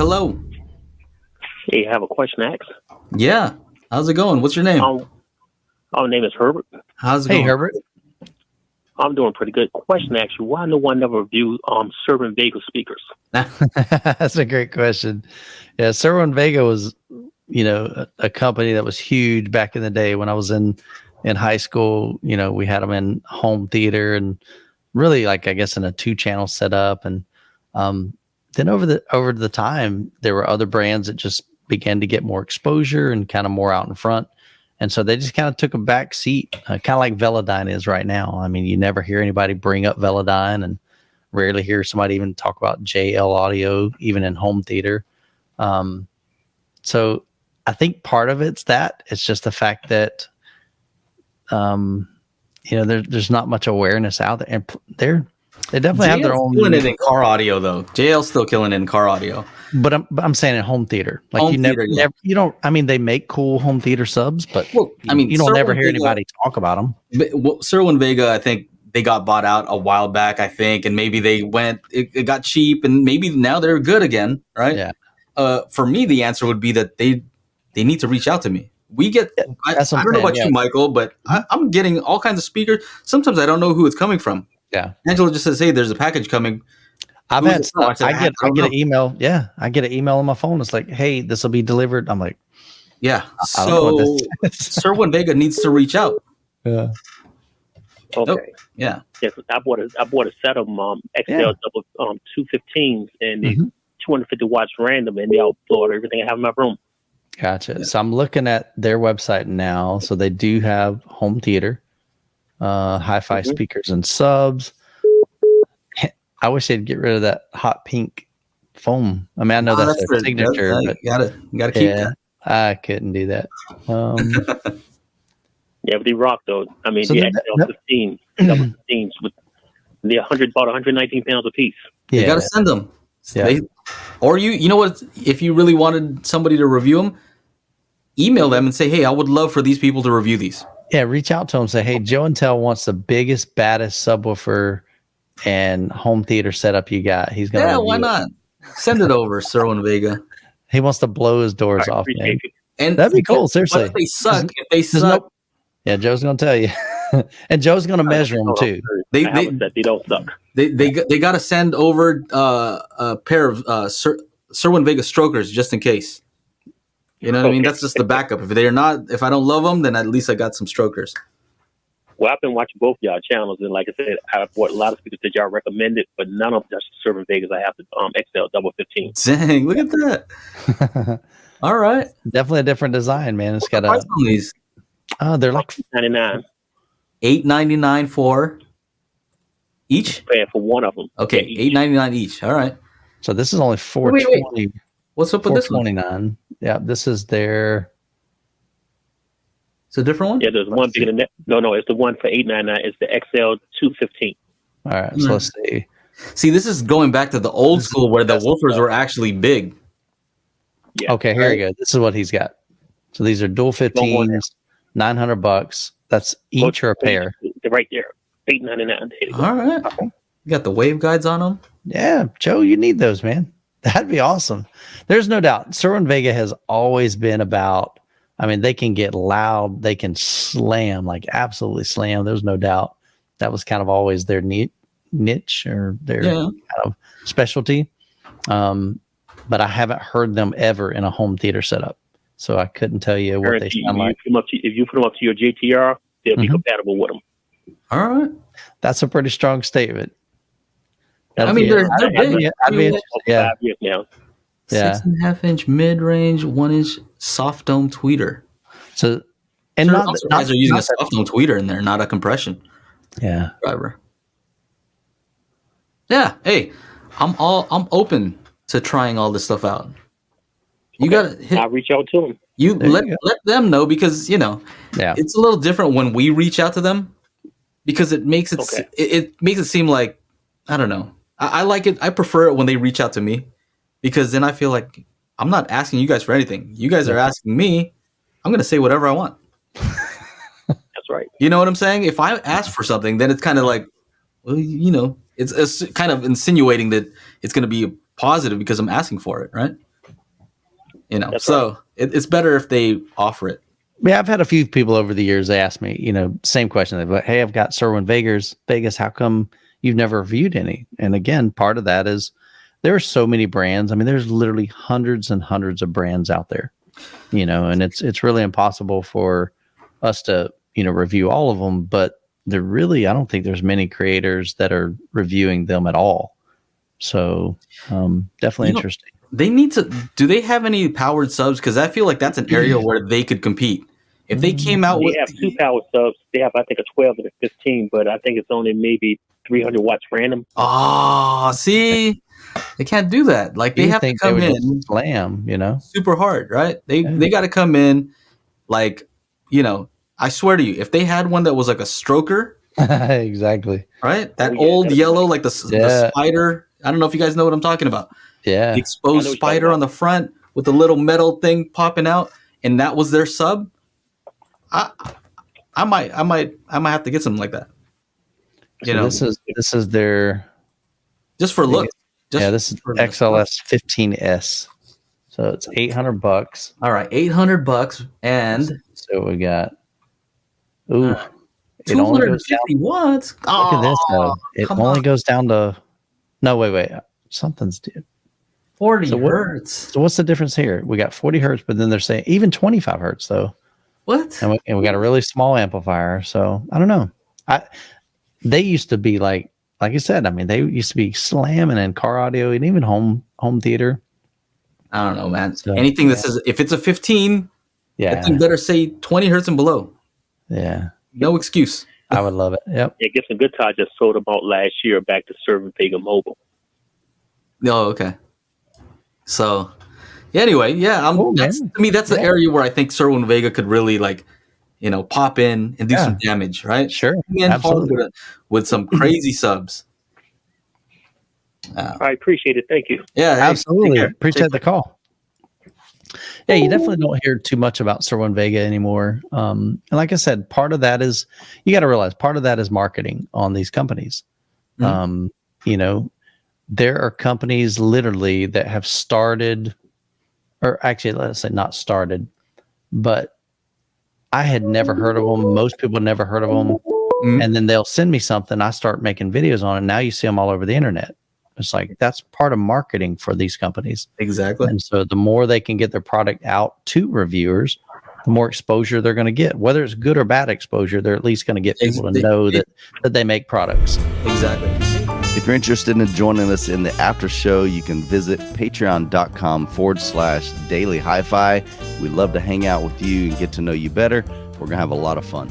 hello. Hey, I have a question to ask. Yeah. How's it going? What's your name? My name is Herbert. How's it going? Hey, Herbert. I'm doing pretty good. Question to ask you: why no one ever reviewed Cerwin Vega speakers? That's a great question. Yeah, Cerwin Vega was, a company that was huge back in the day when I was in high school. We had them in home theater and really, I guess, in a 2-channel setup. And then over the time, there were other brands that just began to get more exposure and kind of more out in front. And so they just kind of took a back seat, kind of like Velodyne is right now. I mean, you never hear anybody bring up Velodyne, and rarely hear somebody even talk about JL Audio, even in home theater. So I think part of it's that. It's just the fact that, there's not much awareness out there. And they definitely have their own. Killing it in car audio, though. JL's still killing it in car audio. But I'm saying in home theater, like home you never, theater, yeah. you don't. I mean, they make cool home theater subs, but you don't never hear anybody talk about them. But, Cerwin Vega, I think they got bought out a while back, I think, and maybe it got cheap, and maybe now they're good again, right? Yeah. For me, the answer would be that they need to reach out to me. I don't know about you, Michael, but I'm getting all kinds of speakers. Sometimes I don't know who it's coming from. Yeah. Angela just says, "Hey, there's a package coming." I get an email. Yeah, I get an email on my phone. It's like, "Hey, this will be delivered." I'm like, "Yeah." So Cerwin Vega needs to reach out. Yeah. Okay. Oh, yeah. Yes, I bought a set of XL double 215s and the 250 watts random, and they outflow everything I have in my room. Gotcha. Yeah. So I'm looking at their website now. So they do have home theater, HiFi speakers and subs. I wish they'd get rid of that hot pink foam. I mean, I know that's their signature, but you gotta keep that. I couldn't do that. Yeah, but they rock though. I mean, So the that- XL15s, double 15s, with they're about 119 pounds a piece. You gotta send them. Yeah. Or you know what? If you really wanted somebody to review them, email them and say, "Hey, I would love for these people to review these." Yeah, reach out to them. Say, "Hey, Joe and Tell wants the biggest, baddest subwoofer and home theater setup you got. He's gonna Yeah, why review it." not? Send it over, Cerwin Vega. He wants to blow his doors off, man. Appreciate it. And That'd be cool. Seriously. But if they suck, Yeah, Joe's gonna tell you, and Joe's gonna measure them too. They don't suck. They got to send over a pair of Cerwin Vega strokers just in case. You know what I mean? That's just the backup. If I don't love them, then at least I got some strokers. Well, I've been watching both y'all channels, and like I said, I bought a lot of speakers that y'all recommended, but none of them are Cerwin Vegas. I have the XL double 15. Dang, look at that! All right, Definitely a different design, man. It's got price on these? They're like $99. $8.99 for each. Paying for one of them. Okay, $8.99 each. All right. So this is only $420. Wait. What's up with this one? $429. Yeah, this is their. It's a different one. Yeah, there's one bigger than that. No, it's the one for $899. It's the XL 215. All right, so let's see. See, this is going back to the old school where the woofers were actually big. Yeah. Okay, here we go. This is what he's got. So these are dual 15s, $900. That's each or a pair. They're right there, $899. All right. You got the wave guides on them. Yeah, Joe, you need those, man. That'd be awesome. There's no doubt. Cerwin Vega has always been about. I mean, they can get loud. They can slam, like absolutely slam. There's no doubt. That was kind of always their niche or their kind of specialty. But I haven't heard them ever in a home theater setup. So I couldn't tell you what they sound like. If you put them up to your JTR, they'll be compatible with them. All right. That's a pretty strong statement. I mean, they're big. Yeah. 5 years now. 6.5-inch mid-range, 1-inch soft dome tweeter. So, and I'm surprised they're using a soft dome tweeter in there, not a compression. Yeah. Driver. Yeah. Hey, I'm open to trying all this stuff out. You got to I'll reach out to them. You let them know because it's a little different when we reach out to them because it makes it it makes it seem like I don't know. I like it. I prefer it when they reach out to me because then I feel like I'm not asking you guys for anything. You guys are asking me. I'm going to say whatever I want. That's right. You know what I'm saying? If I ask for something, then it's kind of like, well, it's kind of insinuating that it's going to be positive because I'm asking for it, right? You know, That's so it's better if they offer it. Yeah, I've had a few people over the years. They ask me, same question. They're like, "Hey, I've got Cerwin Vegas. How come you've never reviewed any?" And again, part of that is there are so many brands. I mean, there's literally hundreds and hundreds of brands out there, and it's really impossible for us to review all of them. But I don't think there's many creators that are reviewing them at all. So definitely interesting. They need to. Do they have any powered subs? Because I feel like that's an area where they could compete. If they came out with, they have 2 powered subs. They have, I think, a 12 and a 15, but I think it's only maybe 300 watts random. Oh, see, they can't do that. Like they have to come in slam, super hard, right? They got to come in, like, I swear to you, if they had one that was like a stroker, exactly, right? That old yellow, like the spider. I don't know if you guys know what I'm talking about. Yeah, the exposed spider on the front with the little metal thing popping out, and that was their sub. I might have to get something like that. This is their just for look. This is XLS 15S. So it's $800. All right, $800, and so we got 250 watts. Look at this though. It only goes down to wait. Something's 40 hertz. So what's the difference here? We got 40 hertz, but then they're saying even 25 hertz though. What? And we got a really small amplifier. So I don't know. They used to be like you said. I mean, they used to be slamming in car audio and even home theater. I don't know, man. So, anything that says if it's a 15, I think better say 20 hertz and below. Yeah. No excuse. I would love it. Yep. Yeah, Gibson Guitar just sold them out last year back to Cerwin Vega Mobile. Oh, okay. So, anyway, to me, that's the area where I think Cerwin Vega could really pop in and do some damage, right? Sure, absolutely. With some crazy subs. I appreciate it. Thank you. Yeah, absolutely. Appreciate the call. Yeah, you definitely don't hear too much about Cerwin Vega anymore. And like I said, part of that is you got to realize part of that is marketing on these companies. Mm-hmm. There are companies literally that have started, or actually, let's say not started, but I had never heard of them. Most people never heard of them. Mm-hmm. And then they'll send me something. I start making videos on it. Now you see them all over the internet. It's like, that's part of marketing for these companies. Exactly. And so the more they can get their product out to reviewers, the more exposure they're going to get. Whether it's good or bad exposure, they're at least going to get people to know that they make products. Exactly. If you're interested in joining us in the after show, you can visit patreon.com/daily HiFi. We'd love to hang out with you and get to know you better. We're going to have a lot of fun.